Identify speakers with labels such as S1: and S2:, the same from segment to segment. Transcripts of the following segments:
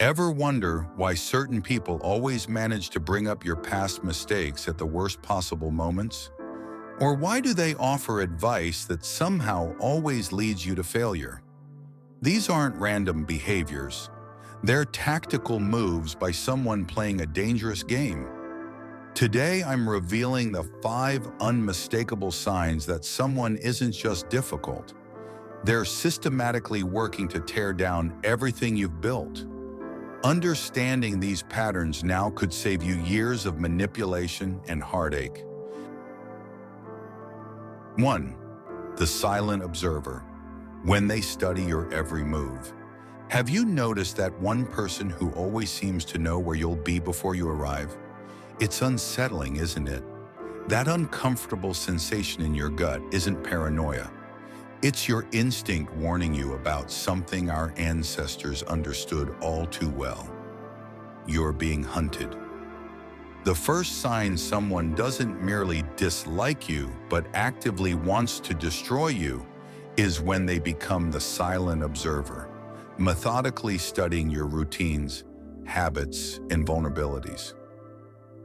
S1: Ever wonder why certain people always manage to bring up your past mistakes at the worst possible moments? Or why do they offer advice that somehow always leads you to failure? These aren't random behaviors. They're tactical moves by someone playing a dangerous game. Today, I'm revealing the 5 unmistakable signs that someone isn't just difficult. They're systematically working to tear down everything you've built. Understanding these patterns now could save you years of manipulation and heartache. 1. The silent observer. When they study your every move. Have you noticed that one person who always seems to know where you'll be before you arrive? It's unsettling, isn't it? That uncomfortable sensation in your gut isn't paranoia. It's your instinct warning you about something our ancestors understood all too well. You're being hunted. The first sign someone doesn't merely dislike you, but actively wants to destroy you, is when they become the silent observer, methodically studying your routines, habits, and vulnerabilities.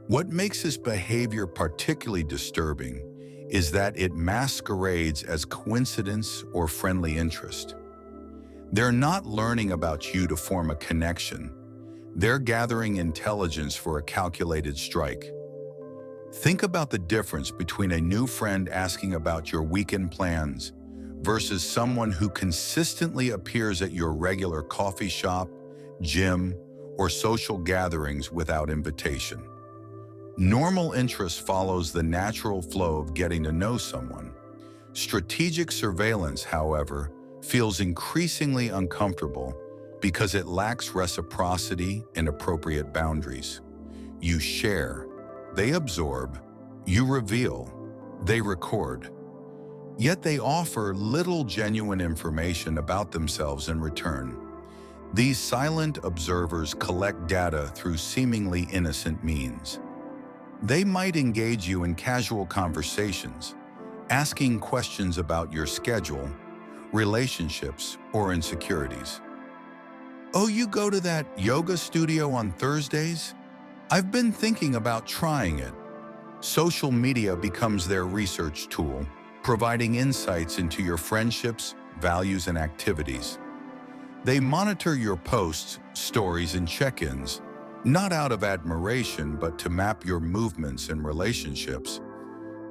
S1: What makes this behavior particularly disturbing is that it masquerades as coincidence or friendly interest. They're not learning about you to form a connection. They're gathering intelligence for a calculated strike. Think about the difference between a new friend asking about your weekend plans versus someone who consistently appears at your regular coffee shop, gym, or social gatherings without invitation. Normal interest follows the natural flow of getting to know someone. Strategic surveillance, however, feels increasingly uncomfortable because it lacks reciprocity and appropriate boundaries. You share, they absorb, you reveal, they record. Yet they offer little genuine information about themselves in return. These silent observers collect data through seemingly innocent means. They might engage you in casual conversations, asking questions about your schedule, relationships, or insecurities. "Oh, you go to that yoga studio on Thursdays? I've been thinking about trying it." Social media becomes their research tool, providing insights into your friendships, values, and activities. They monitor your posts, stories, and check-ins, not out of admiration, but to map your movements and relationships.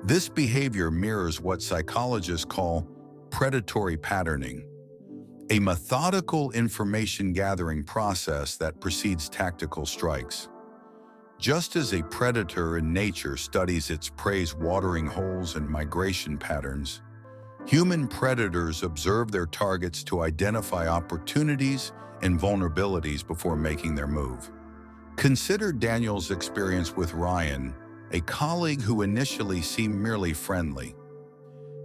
S1: This behavior mirrors what psychologists call predatory patterning, a methodical information-gathering process that precedes tactical strikes. Just as a predator in nature studies its prey's watering holes and migration patterns, human predators observe their targets to identify opportunities and vulnerabilities before making their move. Consider Daniel's experience with Ryan, a colleague who initially seemed merely friendly.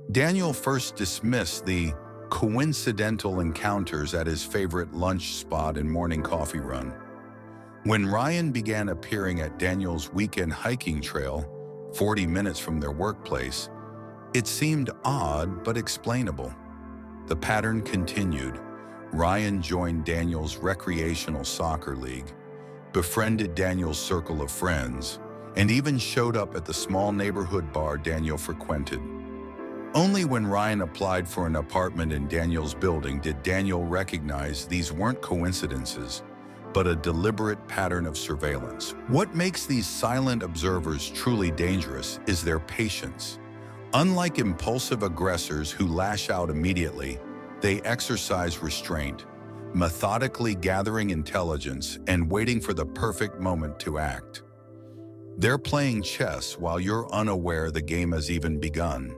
S1: Daniel first dismissed the coincidental encounters at his favorite lunch spot and morning coffee run. When Ryan began appearing at Daniel's weekend hiking trail, 40 minutes from their workplace, it seemed odd but explainable. The pattern continued. Ryan joined Daniel's recreational soccer league, befriended Daniel's circle of friends, and even showed up at the small neighborhood bar Daniel frequented. Only when Ryan applied for an apartment in Daniel's building did Daniel recognize these weren't coincidences, but a deliberate pattern of surveillance. What makes these silent observers truly dangerous is their patience. Unlike impulsive aggressors who lash out immediately, they exercise restraint, methodically gathering intelligence and waiting for the perfect moment to act. They're playing chess while you're unaware the game has even begun.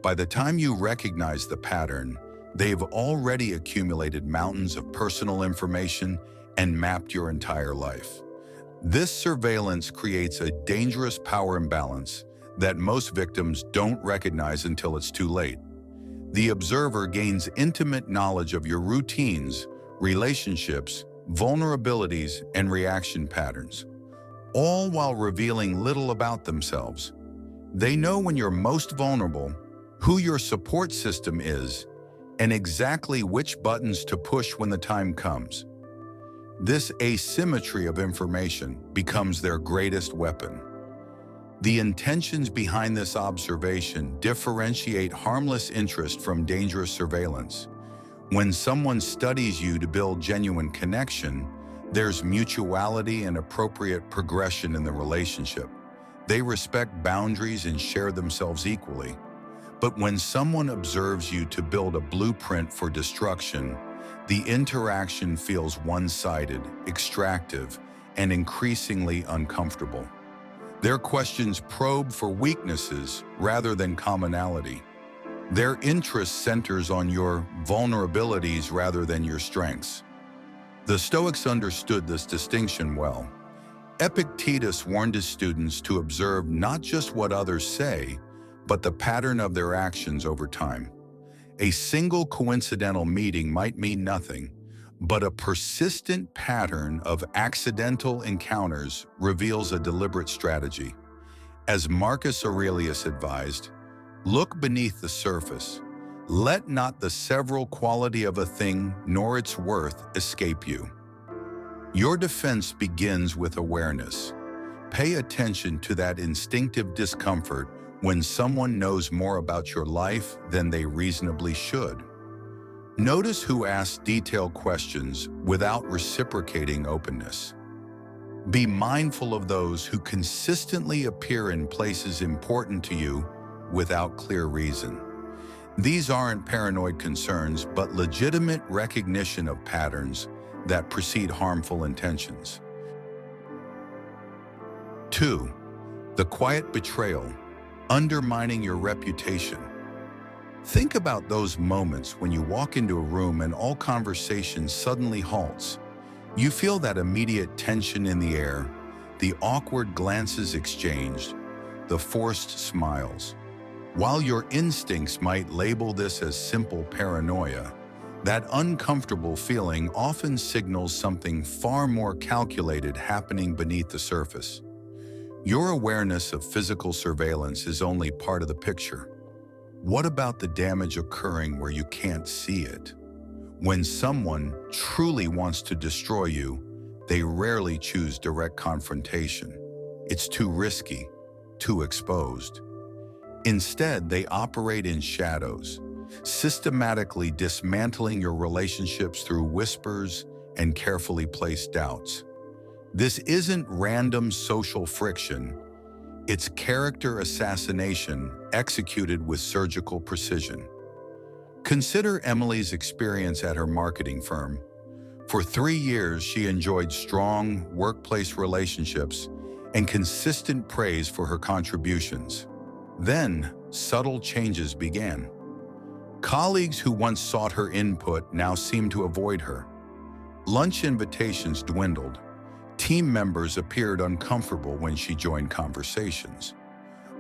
S1: By the time you recognize the pattern, they've already accumulated mountains of personal information and mapped your entire life. This surveillance creates a dangerous power imbalance that most victims don't recognize until it's too late. The observer gains intimate knowledge of your routines, relationships, vulnerabilities, and reaction patterns, all while revealing little about themselves. They know when you're most vulnerable, who your support system is, and exactly which buttons to push when the time comes. This asymmetry of information becomes their greatest weapon. The intentions behind this observation differentiate harmless interest from dangerous surveillance. When someone studies you to build genuine connection, there's mutuality and appropriate progression in the relationship. They respect boundaries and share themselves equally. But when someone observes you to build a blueprint for destruction, the interaction feels one-sided, extractive, and increasingly uncomfortable. Their questions probe for weaknesses rather than commonality. Their interest centers on your vulnerabilities rather than your strengths. The Stoics understood this distinction well. Epictetus warned his students to observe not just what others say, but the pattern of their actions over time. A single coincidental meeting might mean nothing, but a persistent pattern of accidental encounters reveals a deliberate strategy. As Marcus Aurelius advised, look beneath the surface. Let not the several quality of a thing nor its worth escape you. Your defense begins with awareness. Pay attention to that instinctive discomfort when someone knows more about your life than they reasonably should. Notice who asks detailed questions without reciprocating openness. Be mindful of those who consistently appear in places important to you without clear reason. These aren't paranoid concerns, but legitimate recognition of patterns that precede harmful intentions. 2. The quiet betrayal, undermining your reputation. Think about those moments when you walk into a room and all conversation suddenly halts. You feel that immediate tension in the air, the awkward glances exchanged, the forced smiles. While your instincts might label this as simple paranoia, that uncomfortable feeling often signals something far more calculated happening beneath the surface. Your awareness of physical surveillance is only part of the picture. What about the damage occurring where you can't see it? When someone truly wants to destroy you, they rarely choose direct confrontation. It's too risky, too exposed. Instead, they operate in shadows, systematically dismantling your relationships through whispers and carefully placed doubts. This isn't random social friction. It's character assassination executed with surgical precision. Consider Emily's experience at her marketing firm. For 3 years, she enjoyed strong workplace relationships and consistent praise for her contributions. Then, subtle changes began. Colleagues who once sought her input now seemed to avoid her. Lunch invitations dwindled. Team members appeared uncomfortable when she joined conversations.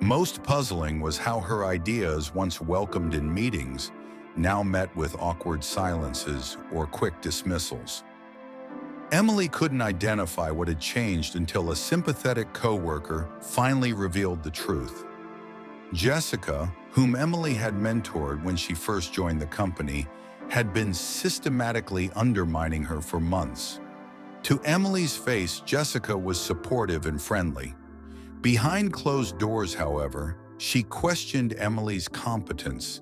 S1: Most puzzling was how her ideas, once welcomed in meetings, now met with awkward silences or quick dismissals. Emily couldn't identify what had changed until a sympathetic coworker finally revealed the truth. Jessica, whom Emily had mentored when she first joined the company, had been systematically undermining her for months. To Emily's face, Jessica was supportive and friendly. Behind closed doors, however, she questioned Emily's competence,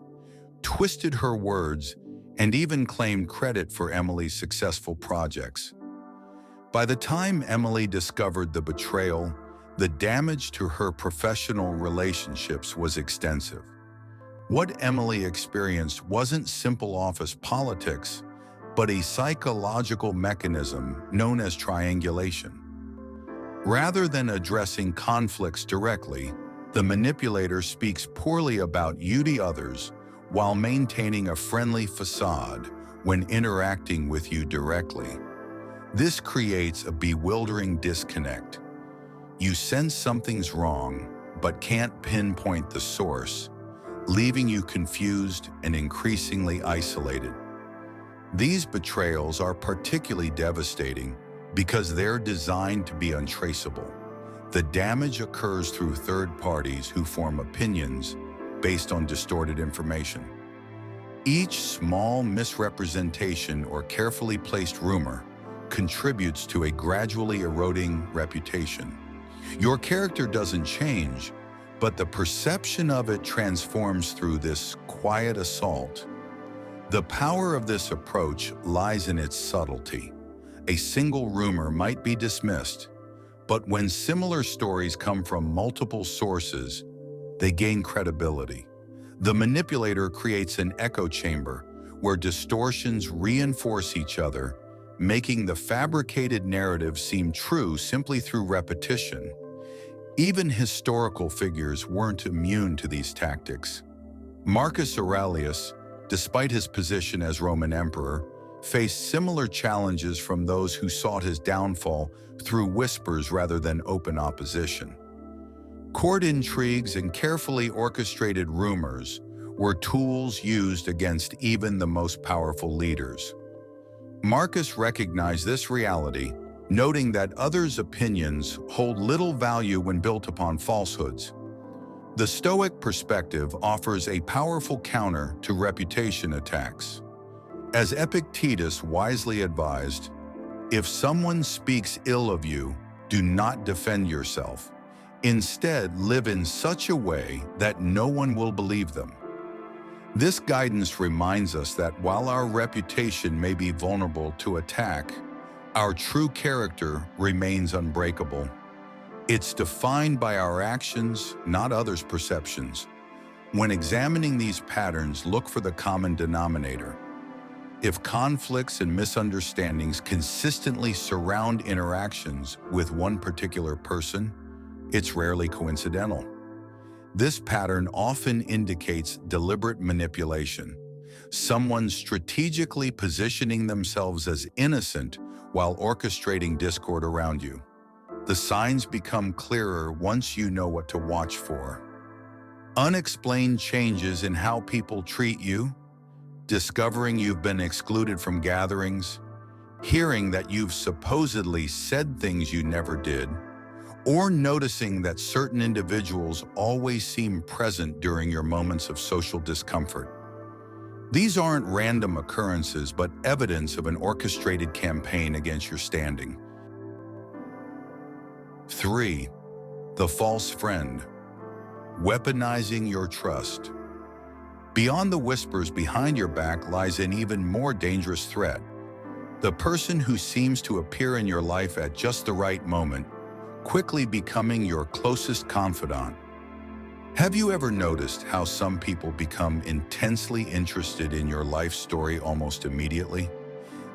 S1: twisted her words, and even claimed credit for Emily's successful projects. By the time Emily discovered the betrayal, the damage to her professional relationships was extensive. What Emily experienced wasn't simple office politics, but a psychological mechanism known as triangulation. Rather than addressing conflicts directly, the manipulator speaks poorly about you to others while maintaining a friendly facade when interacting with you directly. This creates a bewildering disconnect. You sense something's wrong, but can't pinpoint the source, leaving you confused and increasingly isolated. These betrayals are particularly devastating because they're designed to be untraceable. The damage occurs through third parties who form opinions based on distorted information. Each small misrepresentation or carefully placed rumor contributes to a gradually eroding reputation. Your character doesn't change, but the perception of it transforms through this quiet assault. The power of this approach lies in its subtlety. A single rumor might be dismissed, but when similar stories come from multiple sources, they gain credibility. The manipulator creates an echo chamber where distortions reinforce each other, making the fabricated narrative seem true simply through repetition. Even historical figures weren't immune to these tactics. Marcus Aurelius, despite his position as Roman emperor, faced similar challenges from those who sought his downfall through whispers rather than open opposition. Court intrigues and carefully orchestrated rumors were tools used against even the most powerful leaders. Marcus recognized this reality, noting that others' opinions hold little value when built upon falsehoods. The Stoic perspective offers a powerful counter to reputation attacks. As Epictetus wisely advised, if someone speaks ill of you, do not defend yourself. Instead, live in such a way that no one will believe them. This guidance reminds us that while our reputation may be vulnerable to attack, our true character remains unbreakable. It's defined by our actions, not others' perceptions. When examining these patterns, look for the common denominator. If conflicts and misunderstandings consistently surround interactions with one particular person, it's rarely coincidental. This pattern often indicates deliberate manipulation, someone strategically positioning themselves as innocent while orchestrating discord around you. The signs become clearer once you know what to watch for. Unexplained changes in how people treat you, discovering you've been excluded from gatherings, hearing that you've supposedly said things you never did, or noticing that certain individuals always seem present during your moments of social discomfort. These aren't random occurrences, but evidence of an orchestrated campaign against your standing. 3. The false friend. Weaponizing your trust. Beyond the whispers behind your back lies an even more dangerous threat. The person who seems to appear in your life at just the right moment, quickly becoming your closest confidant. Have you ever noticed how some people become intensely interested in your life story almost immediately?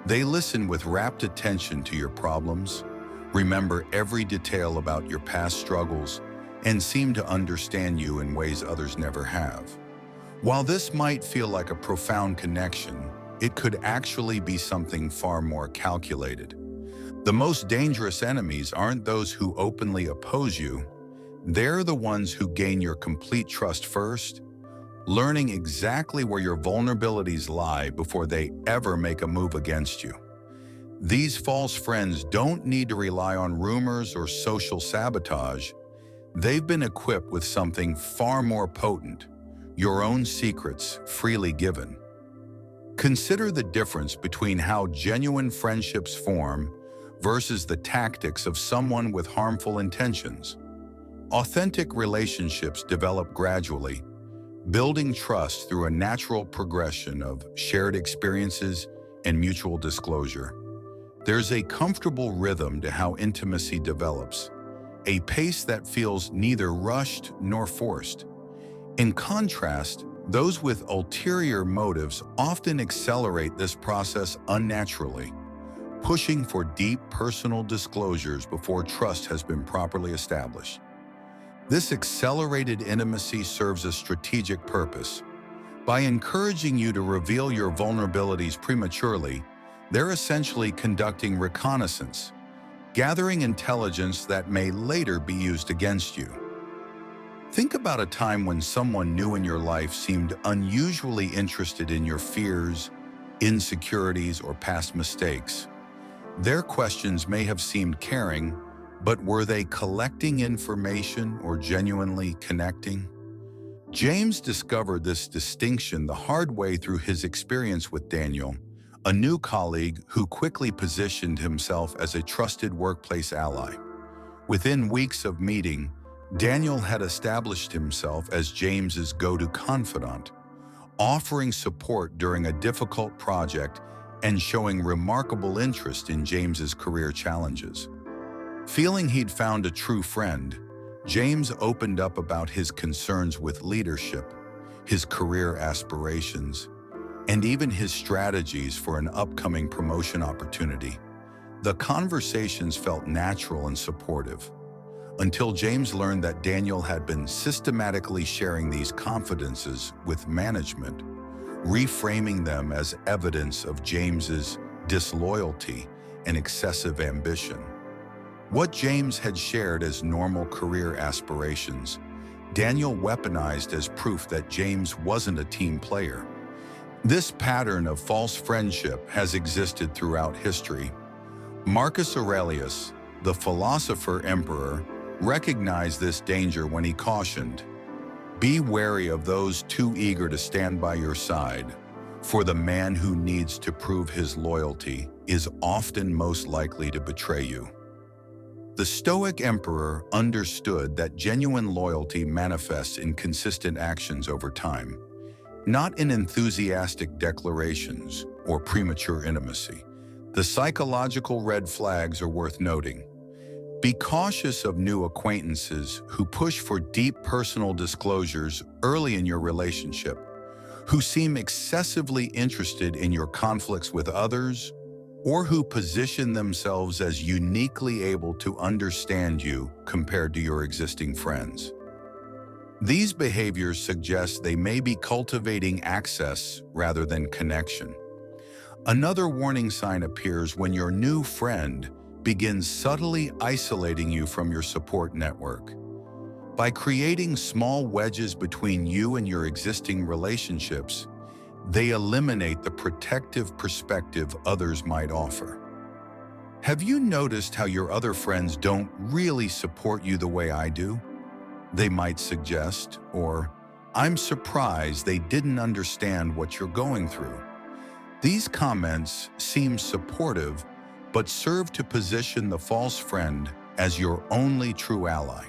S1: They listen with rapt attention to your problems, remember every detail about your past struggles, and seem to understand you in ways others never have. While this might feel like a profound connection, it could actually be something far more calculated. The most dangerous enemies aren't those who openly oppose you. They're the ones who gain your complete trust first, learning exactly where your vulnerabilities lie before they ever make a move against you. These false friends don't need to rely on rumors or social sabotage. They've been equipped with something far more potent, your own secrets freely given. Consider the difference between how genuine friendships form versus the tactics of someone with harmful intentions. Authentic relationships develop gradually, building trust through a natural progression of shared experiences and mutual disclosure. There's a comfortable rhythm to how intimacy develops, a pace that feels neither rushed nor forced. In contrast, those with ulterior motives often accelerate this process unnaturally, pushing for deep personal disclosures before trust has been properly established. This accelerated intimacy serves a strategic purpose. By encouraging you to reveal your vulnerabilities prematurely, they're essentially conducting reconnaissance, gathering intelligence that may later be used against you. Think about a time when someone new in your life seemed unusually interested in your fears, insecurities, or past mistakes. Their questions may have seemed caring, but were they collecting information or genuinely connecting? James discovered this distinction the hard way through his experience with Daniel, a new colleague who quickly positioned himself as a trusted workplace ally. Within weeks of meeting, Daniel had established himself as James's go-to confidant, offering support during a difficult project and showing remarkable interest in James's career challenges. Feeling he'd found a true friend, James opened up about his concerns with leadership, his career aspirations, and even his strategies for an upcoming promotion opportunity. The conversations felt natural and supportive, until James learned that Daniel had been systematically sharing these confidences with management, reframing them as evidence of James's disloyalty and excessive ambition. What James had shared as normal career aspirations, Daniel weaponized as proof that James wasn't a team player. This pattern of false friendship has existed throughout history. Marcus Aurelius, the philosopher emperor, recognized this danger when he cautioned, "Be wary of those too eager to stand by your side, for the man who needs to prove his loyalty is often most likely to betray you." The Stoic emperor understood that genuine loyalty manifests in consistent actions over time, not in enthusiastic declarations or premature intimacy. The psychological red flags are worth noting. Be cautious of new acquaintances who push for deep personal disclosures early in your relationship, who seem excessively interested in your conflicts with others, or who position themselves as uniquely able to understand you compared to your existing friends. These behaviors suggest they may be cultivating access rather than connection. Another warning sign appears when your new friend begins subtly isolating you from your support network. By creating small wedges between you and your existing relationships, they eliminate the protective perspective others might offer. Have you noticed how your other friends don't really support you the way I do? They might suggest, or, "I'm surprised they didn't understand what you're going through." These comments seem supportive, but serve to position the false friend as your only true ally.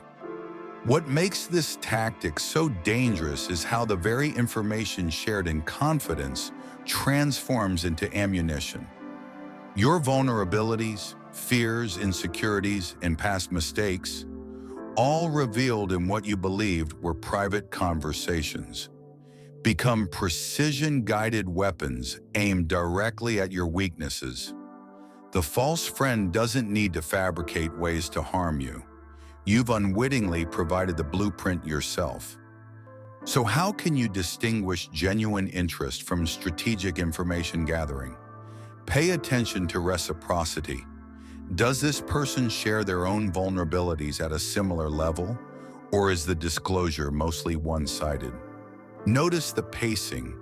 S1: What makes this tactic so dangerous is how the very information shared in confidence transforms into ammunition. Your vulnerabilities, fears, insecurities, and past mistakes, all revealed in what you believed were private conversations, become precision-guided weapons aimed directly at your weaknesses. The false friend doesn't need to fabricate ways to harm you. You've unwittingly provided the blueprint yourself. So how can you distinguish genuine interest from strategic information gathering? Pay attention to reciprocity. Does this person share their own vulnerabilities at a similar level, or is the disclosure mostly one-sided? Notice the pacing.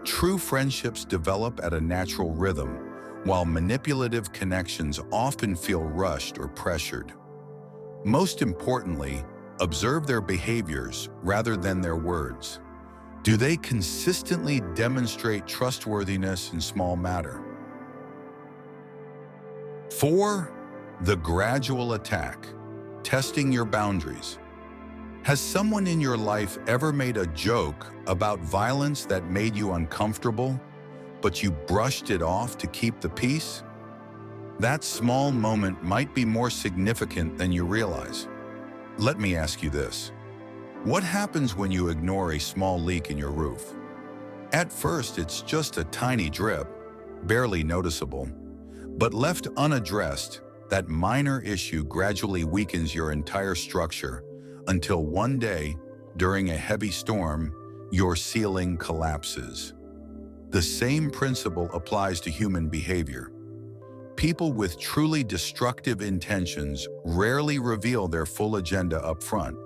S1: True friendships develop at a natural rhythm, while manipulative connections often feel rushed or pressured. Most importantly, observe their behaviors rather than their words. Do they consistently demonstrate trustworthiness in small matter? 4. The gradual attack. Testing your boundaries. Has someone in your life ever made a joke about violence that made you uncomfortable, but you brushed it off to keep the peace? That small moment might be more significant than you realize. Let me ask you this. What happens when you ignore a small leak in your roof? At first, it's just a tiny drip, barely noticeable. But left unaddressed, that minor issue gradually weakens your entire structure until one day, during a heavy storm, your ceiling collapses. The same principle applies to human behavior. People with truly destructive intentions rarely reveal their full agenda up front.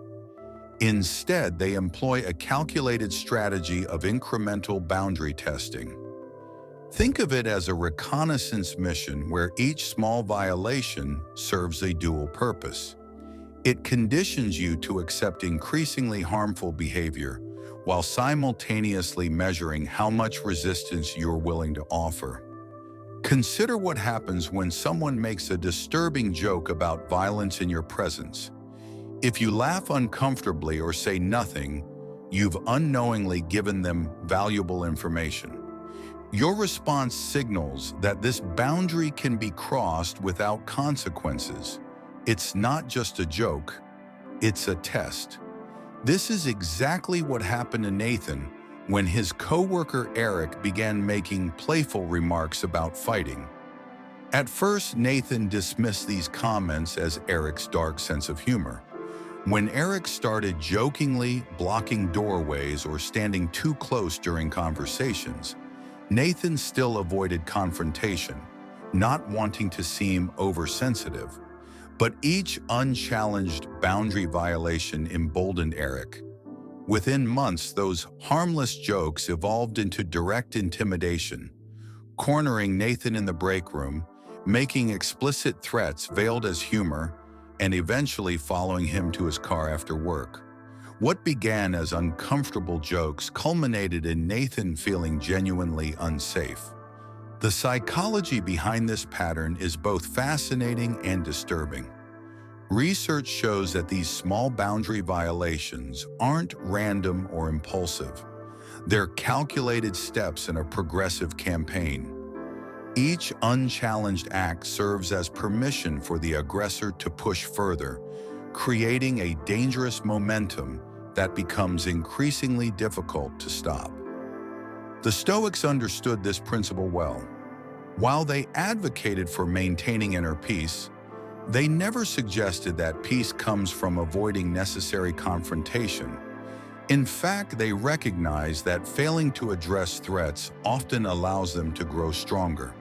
S1: Instead, they employ a calculated strategy of incremental boundary testing. Think of it as a reconnaissance mission where each small violation serves a dual purpose. It conditions you to accept increasingly harmful behavior while simultaneously measuring how much resistance you're willing to offer. Consider what happens when someone makes a disturbing joke about violence in your presence. If you laugh uncomfortably or say nothing, you've unknowingly given them valuable information. Your response signals that this boundary can be crossed without consequences. It's not just a joke, it's a test. This is exactly what happened to Nathan when his coworker Eric began making playful remarks about fighting. At first, Nathan dismissed these comments as Eric's dark sense of humor. When Eric started jokingly blocking doorways or standing too close during conversations, Nathan still avoided confrontation, not wanting to seem oversensitive. But each unchallenged boundary violation emboldened Eric. Within months, those harmless jokes evolved into direct intimidation, cornering Nathan in the break room, making explicit threats veiled as humor, and eventually following him to his car after work. What began as uncomfortable jokes culminated in Nathan feeling genuinely unsafe. The psychology behind this pattern is both fascinating and disturbing. Research shows that these small boundary violations aren't random or impulsive. They're calculated steps in a progressive campaign. Each unchallenged act serves as permission for the aggressor to push further, creating a dangerous momentum that becomes increasingly difficult to stop. The Stoics understood this principle well. While they advocated for maintaining inner peace, they never suggested that peace comes from avoiding necessary confrontation. In fact, they recognized that failing to address threats often allows them to grow stronger.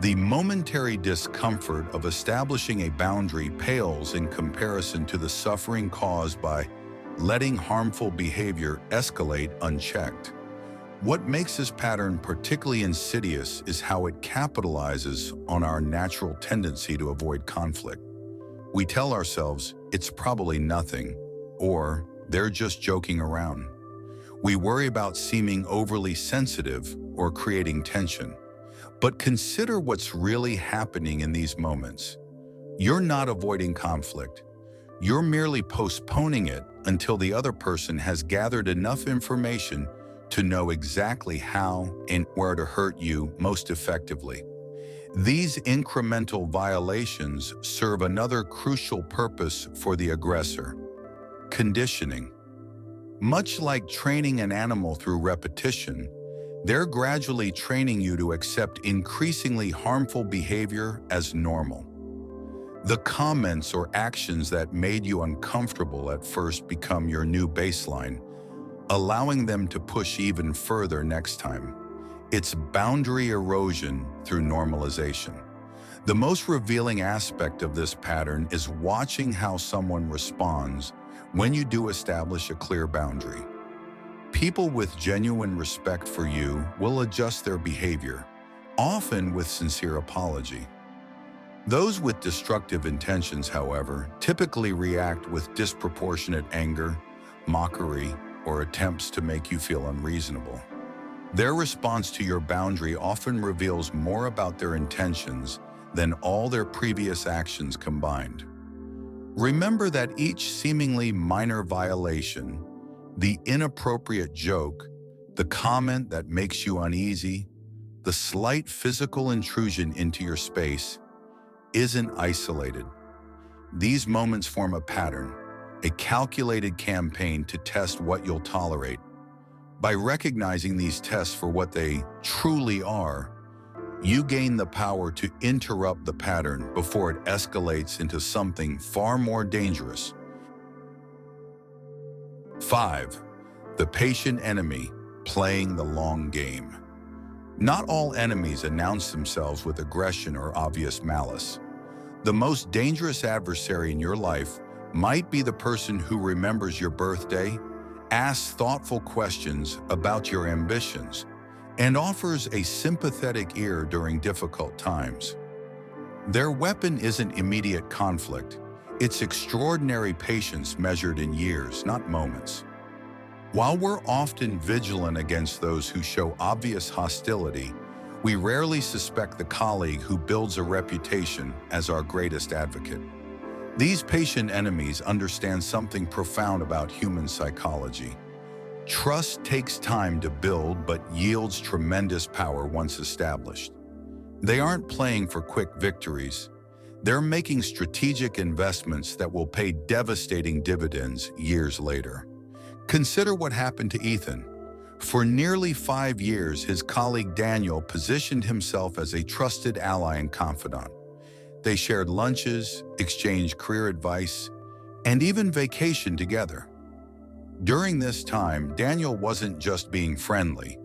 S1: The momentary discomfort of establishing a boundary pales in comparison to the suffering caused by letting harmful behavior escalate unchecked. What makes this pattern particularly insidious is how it capitalizes on our natural tendency to avoid conflict. We tell ourselves, it's probably nothing, or they're just joking around. We worry about seeming overly sensitive or creating tension. But consider what's really happening in these moments. You're not avoiding conflict. You're merely postponing it until the other person has gathered enough information to know exactly how and where to hurt you most effectively. These incremental violations serve another crucial purpose for the aggressor: conditioning. Much like training an animal through repetition, they're gradually training you to accept increasingly harmful behavior as normal. The comments or actions that made you uncomfortable at first become your new baseline, allowing them to push even further next time. It's boundary erosion through normalization. The most revealing aspect of this pattern is watching how someone responds when you do establish a clear boundary. People with genuine respect for you will adjust their behavior, often with sincere apology. Those with destructive intentions, however, typically react with disproportionate anger, mockery, or attempts to make you feel unreasonable. Their response to your boundary often reveals more about their intentions than all their previous actions combined. Remember that each seemingly minor violation, the inappropriate joke, the comment that makes you uneasy, the slight physical intrusion into your space, isn't isolated. These moments form a pattern, a calculated campaign to test what you'll tolerate. By recognizing these tests for what they truly are, you gain the power to interrupt the pattern before it escalates into something far more dangerous. 5. The patient enemy, playing the long game. Not all enemies announce themselves with aggression or obvious malice. The most dangerous adversary in your life might be the person who remembers your birthday, asks thoughtful questions about your ambitions, and offers a sympathetic ear during difficult times. Their weapon isn't immediate conflict. It's extraordinary patience measured in years, not moments. While we're often vigilant against those who show obvious hostility, We rarely suspect the colleague who builds a reputation as our greatest advocate. These patient enemies understand something profound about human psychology. Trust takes time to build but yields tremendous power once established. They aren't playing for quick victories. They're making strategic investments that will pay devastating dividends years later. Consider what happened to Ethan. For nearly 5 years, his colleague Daniel positioned himself as a trusted ally and confidant. They shared lunches, exchanged career advice, and even vacationed together. During this time, Daniel wasn't just being friendly.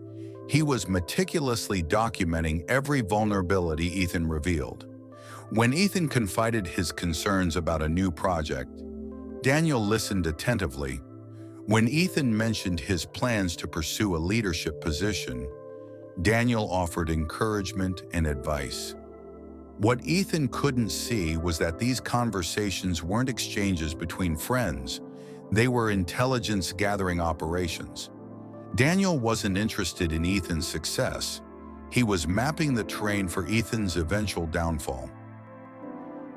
S1: He was meticulously documenting every vulnerability Ethan revealed. When Ethan confided his concerns about a new project, Daniel listened attentively. When Ethan mentioned his plans to pursue a leadership position, Daniel offered encouragement and advice. What Ethan couldn't see was that these conversations weren't exchanges between friends. They were intelligence-gathering operations. Daniel wasn't interested in Ethan's success. He was mapping the terrain for Ethan's eventual downfall.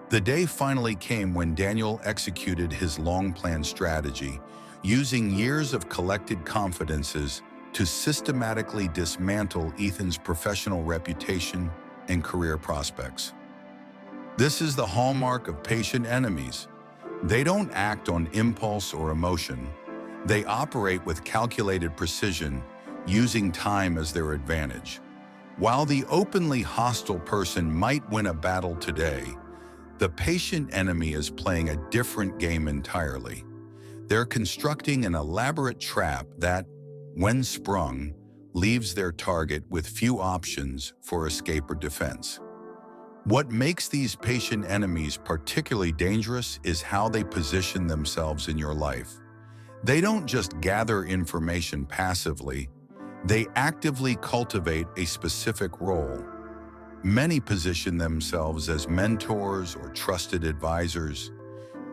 S1: The day finally came when Daniel executed his long-planned strategy, using years of collected confidences to systematically dismantle Ethan's professional reputation and career prospects. This is the hallmark of patient enemies. They don't act on impulse or emotion. They operate with calculated precision, using time as their advantage. While the openly hostile person might win a battle today, the patient enemy is playing a different game entirely. They're constructing an elaborate trap that, when sprung, leaves their target with few options for escape or defense. What makes these patient enemies particularly dangerous is how they position themselves in your life. They don't just gather information passively, they actively cultivate a specific role. Many position themselves as mentors or trusted advisors,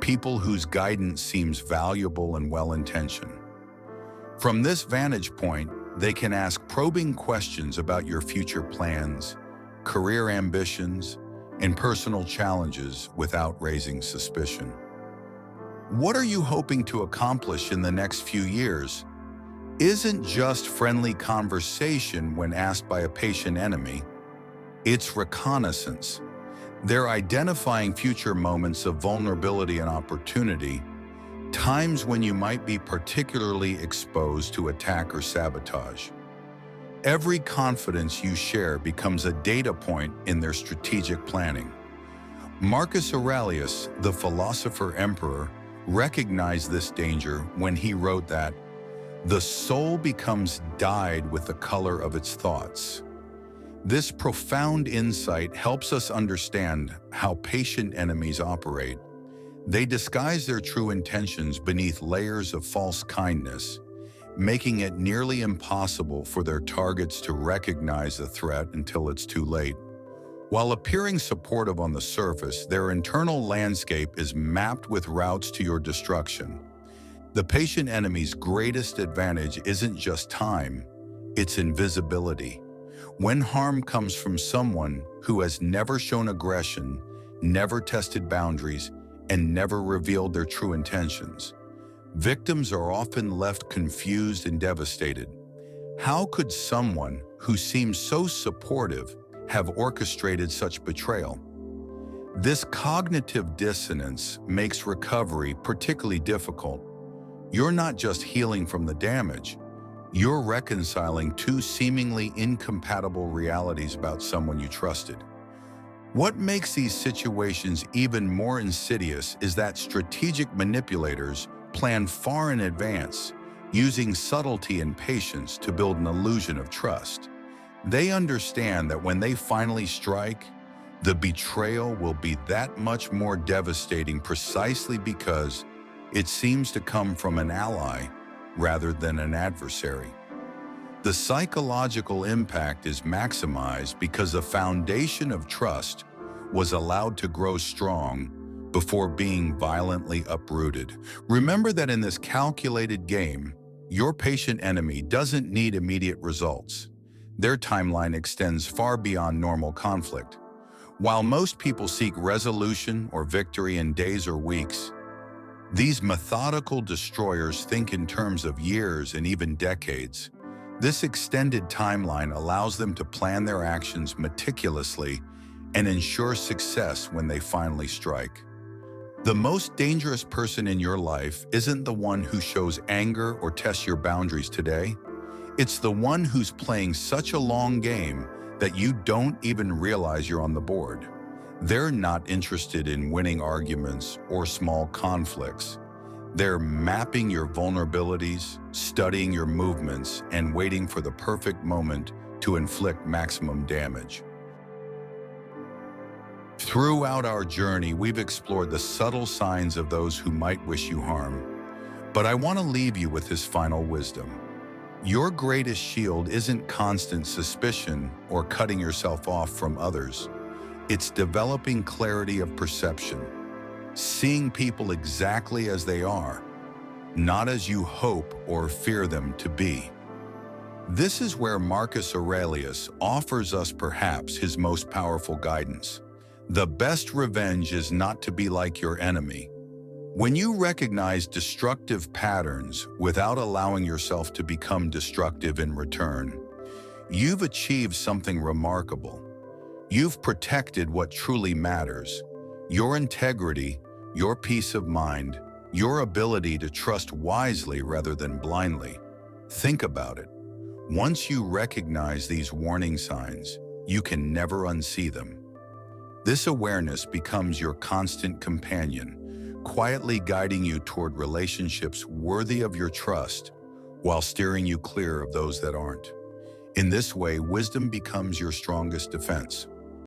S1: people whose guidance seems valuable and well-intentioned. From this vantage point, they can ask probing questions about your future plans, career ambitions, and personal challenges without raising suspicion. What are you hoping to accomplish in the next few years? Isn't just friendly conversation when asked by a patient enemy. It's reconnaissance. They're identifying future moments of vulnerability and opportunity, times when you might be particularly exposed to attack or sabotage. Every confidence you share becomes a data point in their strategic planning. Marcus Aurelius, the philosopher emperor, recognized this danger when he wrote that, "The soul becomes dyed with the color of its thoughts." This profound insight helps us understand how patient enemies operate. They disguise their true intentions beneath layers of false kindness, making it nearly impossible for their targets to recognize the threat until it's too late. While appearing supportive on the surface, their internal landscape is mapped with routes to your destruction. The patient enemy's greatest advantage isn't just time, it's invisibility. When harm comes from someone who has never shown aggression, never tested boundaries, and never revealed their true intentions, victims are often left confused and devastated. How could someone who seems so supportive have orchestrated such betrayal? This cognitive dissonance makes recovery particularly difficult. You're not just healing from the damage, you're reconciling two seemingly incompatible realities about someone you trusted. What makes these situations even more insidious is that strategic manipulators plan far in advance, using subtlety and patience to build an illusion of trust. They understand that when they finally strike, the betrayal will be that much more devastating precisely because it seems to come from an ally rather than an adversary. The psychological impact is maximized because the foundation of trust was allowed to grow strong before being violently uprooted. Remember that in this calculated game, your patient enemy doesn't need immediate results. Their timeline extends far beyond normal conflict. While most people seek resolution or victory in days or weeks, these methodical destroyers think in terms of years and even decades. This extended timeline allows them to plan their actions meticulously and ensure success when they finally strike. The most dangerous person in your life isn't the one who shows anger or tests your boundaries today. It's the one who's playing such a long game that you don't even realize you're on the board. They're not interested in winning arguments or small conflicts. They're mapping your vulnerabilities, studying your movements, and waiting for the perfect moment to inflict maximum damage. Throughout our journey, we've explored the subtle signs of those who might wish you harm. But I want to leave you with this final wisdom. Your greatest shield isn't constant suspicion or cutting yourself off from others. It's developing clarity of perception, seeing people exactly as they are, not as you hope or fear them to be. This is where Marcus Aurelius offers us perhaps his most powerful guidance. The best revenge is not to be like your enemy. When you recognize destructive patterns without allowing yourself to become destructive in return, you've achieved something remarkable. You've protected what truly matters: your integrity, your peace of mind, your ability to trust wisely rather than blindly. Think about it. Once you recognize these warning signs, you can never unsee them. This awareness becomes your constant companion, quietly guiding you toward relationships worthy of your trust, while steering you clear of those that aren't. In this way, wisdom becomes your strongest defense.